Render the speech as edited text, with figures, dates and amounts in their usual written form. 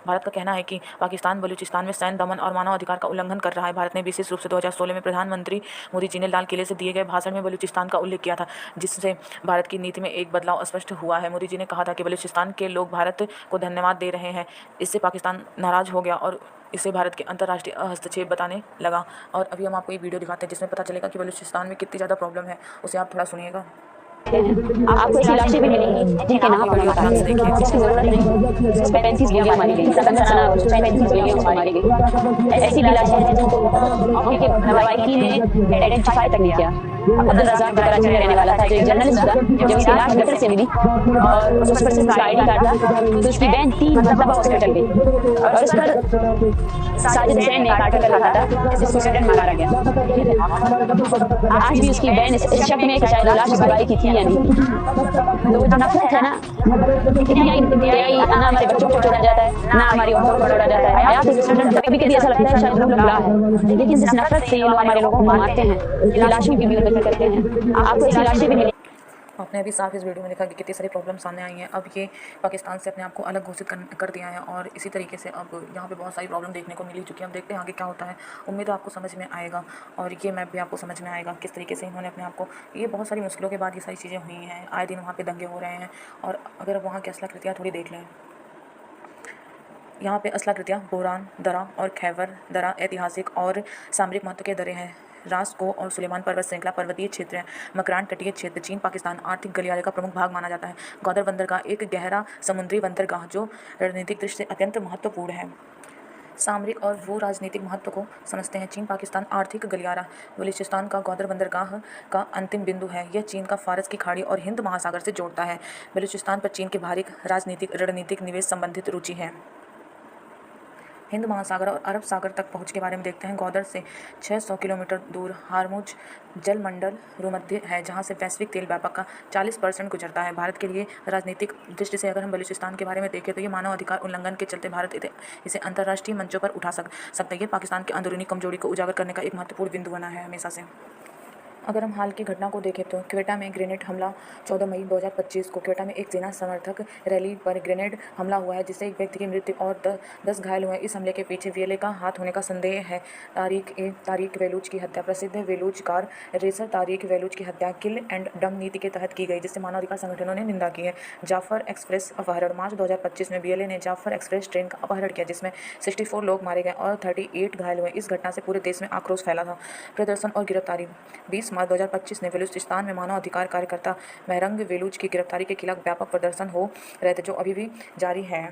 भारत का कहना है कि पाकिस्तान बलूचिस्तान में सैन्य दमन और मानव अधिकार का उल्लंघन कर रहा है। भारत ने विशेष रूप से 2016 में प्रधानमंत्री मोदी जी ने लाल किले से दिए गए भाषण में बलूचिस्तान का उल्लेख किया था, जिससे भारत की नीति में एक बदलाव स्पष्ट हुआ है। मोदी जी ने कहा था कि बलूचिस्तान के लोग भारत को धन्यवाद दे रहे हैं। इससे पाकिस्तान नाराज हो गया और इसे भारत के अंतर्राष्ट्रीय हस्तक्षेप बताने लगा। और अभी हम आपको एक वीडियो दिखाते हैं जिसमें पता चलेगा कि बलूचिस्तान में कितनी ज़्यादा प्रॉब्लम है। उसे आप थोड़ा सुनिएगा। आपको ऐसी लाशें भी मिलेंगी जिनके नाम आपने बता दिए, जिसकी जरूरत नहीं, जिस पे 35 गोलियां मारी गई, 35 गोलियां मारी गई। ऐसी भी लाशें हैं जिनके लवाइकी ने आइडेंटिफाई तक नहीं किया। अब्दुल रज़ाक जो कराची में रहने वाला था, जो एक जर्नलिस्ट था, जब उसकी लाश गटर से मिली और उस पर सिर्फ आईडी कार्ड था, तो उसकी बहन 3 मरतबा हॉस्पिटल गई और उस पर साजिद हुसैन ने एक आर्टिकल लिखा था जिसको स्टूडेंट मारा गया। आज भी उसकी बहन इस शक में है कि शायद लाश उस भाई की थी या नहीं। तो वो जो नफरत है ना, इंतहाई ना हमारे बच्चों को छोड़ा जाता है, ना हमारी औरतों को छोड़ा जाता है। आप एक स्टूडेंट कभी ऐसा लगता है शायद लोग ला है, लेकिन जिस नफरत से ये लोग हमारे लोगों को मारते हैं, लाशों की भी कत्ल करते हैं, आपको ऐसी लाशें भी मिलेंगी। आपने अभी साफ इस वीडियो में देखा कि कितनी सारी प्रॉब्लम सामने आई हैं। अब ये पाकिस्तान से अपने आप को अलग घोषित कर दिया है और इसी तरीके से अब यहाँ पे बहुत सारी प्रॉब्लम देखने को मिली चुकी है। अब देखते हैं आगे क्या होता है। उम्मीद है आपको समझ में आएगा और ये मैप भी आपको समझ में आएगा किस तरीके से इन्होंने अपने आप को, ये बहुत सारी मुश्किलों के बाद ये सारी चीज़ें हुई हैं। आए दिन वहाँ पर दंगे हो रहे हैं और अगर अब वहाँ की असलाकृतियाँ थोड़ी देख लें, यहाँ पे असलाकृतियाँ बोरान दर्रा और खैबर दर्रा ऐतिहासिक और सामरिक महत्व के दर्रे हैं। रास को और सुलेमान पर्वत श्रृंखला पर्वतीय क्षेत्र है। मकरान तटीय क्षेत्र चीन पाकिस्तान आर्थिक गलियारे का प्रमुख भाग माना जाता है। ग्वादर बंदरगाह एक गहरा समुद्री बंदरगाह जो रणनीतिक दृष्टि से अत्यंत महत्वपूर्ण है। सामरिक और भू राजनीतिक महत्व को समझते हैं। चीन पाकिस्तान आर्थिक गलियारा बलूचिस्तान का ग्वादर बंदरगाह का अंतिम बिंदु है। यह चीन का फारस की खाड़ी और हिंद महासागर से जोड़ता है। बलूचिस्तान पर चीन के भारी राजनीतिक रणनीतिक निवेश संबंधित रुचि है। हिंद महासागर और अरब सागर तक पहुंच के बारे में देखते हैं। ग्वादर से 600 किलोमीटर दूर हार्मुज जलमंडल भूमध्य है, जहां से वैश्विक तेल व्यापक का 40% गुजरता है। भारत के लिए राजनीतिक दृष्टि से अगर हम बलूचिस्तान के बारे में देखें तो ये मानव अधिकार उल्लंघन के चलते भारत इसे अंतर्राष्ट्रीय मंचों पर उठा सकता है। ये पाकिस्तान की अंदरूनी कमजोरी को उजागर करने का एक महत्वपूर्ण बिंदु बना है हमेशा से। अगर हम हाल की घटना को देखें तो क्वेटा में ग्रेनेड हमला 14 मई 2025 को क्वेटा में एक सेना समर्थक रैली पर ग्रेनेड हमला हुआ है, जिससे एक व्यक्ति की मृत्यु और 10 घायल हुए। इस हमले के पीछे वीएलए का हाथ होने का संदेह है। तारिक वेलूच की हत्या प्रसिद्ध वेलूचकार रेसर तारिक वेलूच की हत्या किल एंड डम नीति के तहत की गई, जिससे मानवाधिकार संगठनों ने निंदा की है। जाफर एक्सप्रेस अपहरण मार्च 2025 में वीएलए ने जाफर एक्सप्रेस ट्रेन का अपहरण किया, जिसमें 64 लोग मारे गए और 38 घायल हुए। इस घटना से पूरे देश में आक्रोश फैला था। प्रदर्शन और गिरफ्तारी 20 मार्च 2025 में बलूचिस्तान में मानव अधिकार कार्यकर्ता महरंग वेलूच की गिरफ्तारी के खिलाफ व्यापक प्रदर्शन हो रहे थे, जो अभी भी जारी है।